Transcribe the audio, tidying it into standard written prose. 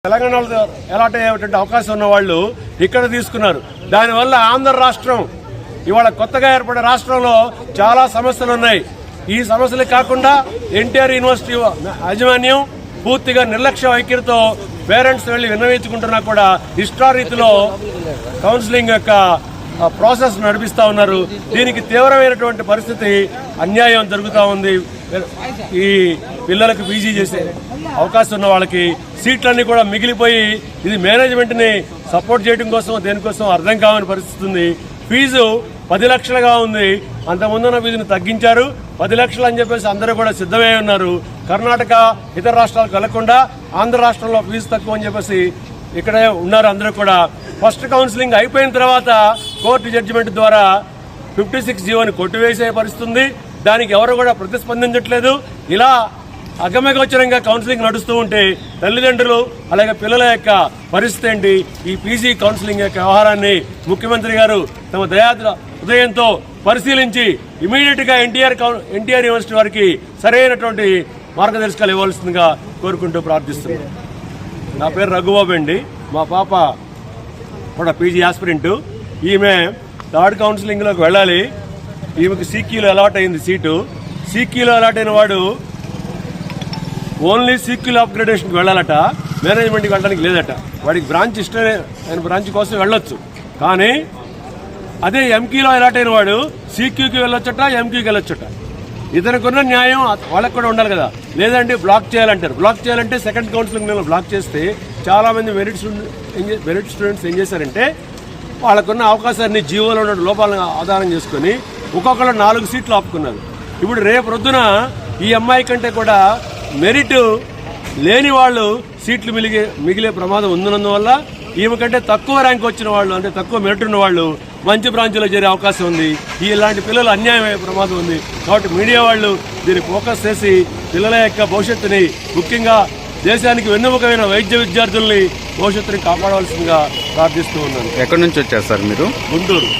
తెలంగాణలో అలాట్ అయ్యేటువంటి అవకాశం ఉన్న వాళ్ళు ఇక్కడ తీసుకున్నారు. దానివల్ల ఆంధ్ర రాష్ట్రం ఇవాళ కొత్తగా ఏర్పడే రాష్ట్రంలో చాలా సమస్యలు ఉన్నాయి. ఈ సమస్యలు కాకుండా ఎన్టీఆర్ యూనివర్సిటీ యాజమాన్యం పూర్తిగా నిర్లక్ష్య వైఖరితో పేరెంట్స్ వెళ్లి విన్నవించుకుంటున్నా కూడా ఇష్టారీతిలో కౌన్సిలింగ్ యొక్క ప్రాసెస్ నడిపిస్తా ఉన్నారు. దీనికి తీవ్రమైనటువంటి పరిస్థితి, అన్యాయం జరుగుతూ ఉంది. ఈ పిల్లలకు పీజీ చేసే అవకాశం ఉన్న వాళ్ళకి సీట్లన్నీ కూడా మిగిలిపోయి ఇది మేనేజ్మెంట్ ని సపోర్ట్ చేయడం కోసం దేనికోసం అర్థం కావని పరిస్థితి ఉంది. ఫీజు 10 లక్షలుగా ఉంది. అంతకుముందున్న ఫీజును తగ్గించారు. 10 లక్షలు అని చెప్పేసి అందరూ కూడా సిద్ధమై ఉన్నారు. కర్ణాటక ఇతర రాష్ట్రాలకు వెళ్లకుండా ఆంధ్ర రాష్ట్రంలో ఫీజు తక్కువ అని చెప్పేసి ఇక్కడే ఉన్నారు అందరూ కూడా. ఫస్ట్ కౌన్సిలింగ్ అయిపోయిన తర్వాత కోర్టు జడ్జిమెంట్ ద్వారా 56 జీవోని కొట్టివేసే పరిస్థితి ఉంది. దానికి ఎవరు కూడా ప్రతిస్పందించట్లేదు. ఇలా అగమ్యగోచరంగా కౌన్సిలింగ్ నడుస్తూ ఉంటే తల్లిదండ్రులు అలాగే పిల్లల యొక్క పరిస్థితి ఏంటి? ఈ పీజీ కౌన్సిలింగ్ యొక్క వ్యవహారాన్ని ముఖ్యమంత్రి గారు తమ హృదయంతో పరిశీలించి ఇమీడియట్ గా ఎన్టీఆర్ యూనివర్సిటీ వారికి సరైనటువంటి మార్గదర్శకాలు ఇవ్వాల్సిందిగా కోరుకుంటూ ప్రార్థిస్తున్నాను. నా పేరు రఘుబాబు అండి. మా పాప కూడా పీజీ ఆస్పిరెంట్. ఈమె థర్డ్ కౌన్సిలింగ్ లోకి వెళ్ళాలి. ఈమెకు సీక్యూలో అలాట్ అయింది సీటు. సీక్యూలో అలాట్ అయిన వాడు ఓన్లీ సీక్యూల్ అప్గ్రేడేషన్కి వెళ్ళాలట, మేనేజ్మెంట్కి వెళ్ళడానికి లేదట. వాడికి బ్రాంచ్ ఇష్టమే, ఆయన బ్రాంచ్ కోసం వెళ్ళొచ్చు. కానీ అదే ఎంక్యూలో అలాట్ అయిన వాడు సీక్యూకి వెళ్ళొచ్చట, ఎంక్యూకి వెళ్ళొచ్చట. ఇతనికున్న న్యాయం వాళ్ళకి కూడా ఉండాలి కదా. లేదంటే బ్లాక్ చేయాలంటారు. బ్లాక్ చేయాలంటే సెకండ్ కౌన్సిలింగ్ బ్లాక్ చేస్తే చాలా మంది మెరిట్ స్టూడెంట్స్ ఏం చేశారంటే వాళ్ళకున్న అవకాశాన్ని జీవోలో ఉన్న లోపాలను ఆధారం చేసుకుని ఒక్కొక్కరు 4 సీట్లు ఆపుకున్నారు. ఇప్పుడు రేపు రొద్దున ఈ అమ్మాయి కంటే కూడా మెరిట్ లేని వాళ్ళు సీట్లు మిగిలే ప్రమాదం ఉన్నందువల్ల ఈమె కంటే తక్కువ ర్యాంక్ వచ్చిన వాళ్ళు, అంటే తక్కువ మెరిట్ ఉన్న వాళ్ళు మంచి బ్రాంచ్లో చేరే అవకాశం ఉంది. ఇలాంటి పిల్లలు అన్యాయం అయ్యే ప్రమాదం ఉంది. కాబట్టి మీడియా వాళ్ళు దీన్ని ఫోకస్ చేసి పిల్లల యొక్క భవిష్యత్తుని, ముఖ్యంగా దేశానికి వెన్నెముకమైన వైద్య విద్యార్థుల్ని భవిష్యత్తుని కాపాడవలసిందిగా ప్రార్థిస్తూ ఉన్నాను. ఎక్కడి నుంచి వచ్చారు సార్ మీరు? గుంటూరు.